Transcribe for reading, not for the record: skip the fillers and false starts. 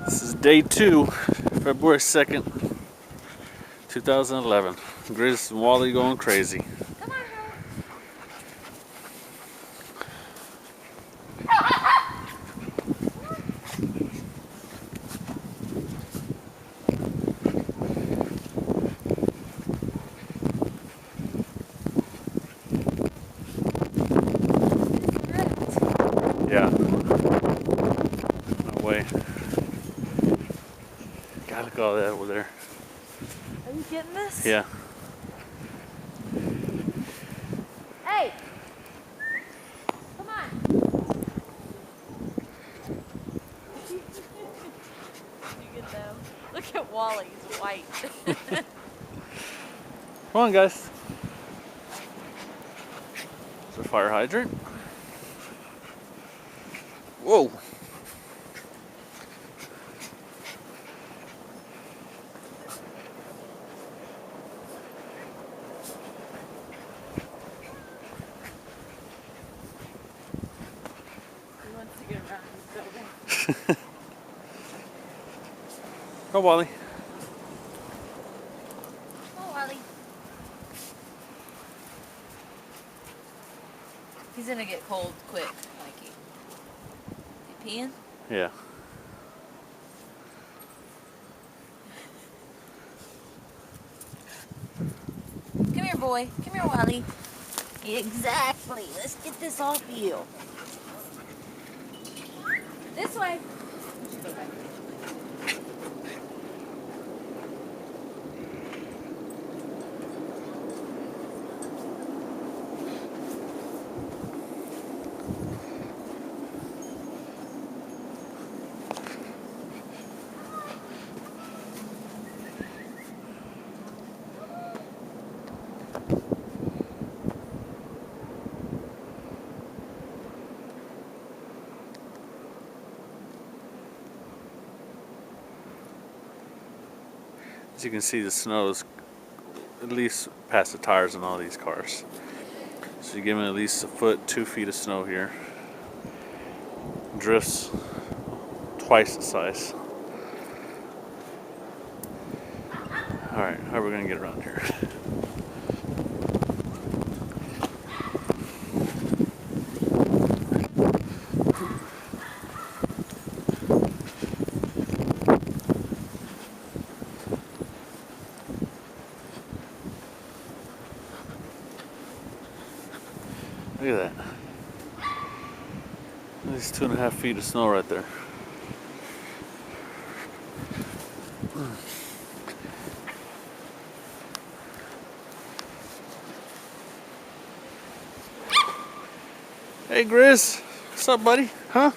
This is day 2, February 2nd, 2011. Grizz and Wally going crazy. Come on, Harold. Yeah. No way. God, look at all that over there. Are you getting this? Yeah. Hey! Come on! You get them. Look at Wally, he's white. Come on, guys. There's a fire hydrant. Whoa. He wants to get around this building. Go, Wally. Oh, Wally. He's gonna get cold quick, Mikey. You peeing? Yeah. Come here, boy. Come here, Wally. Exactly. Let's get this off you. This way. As you can see, the snow is at least past the tires on all these cars. So you give them at least a foot, 2 feet of snow here. Drifts twice the size. Alright, how are we going to get around here? Look at that. At least 2.5 feet of snow right there. Hey, Grizz. What's up, buddy? Huh?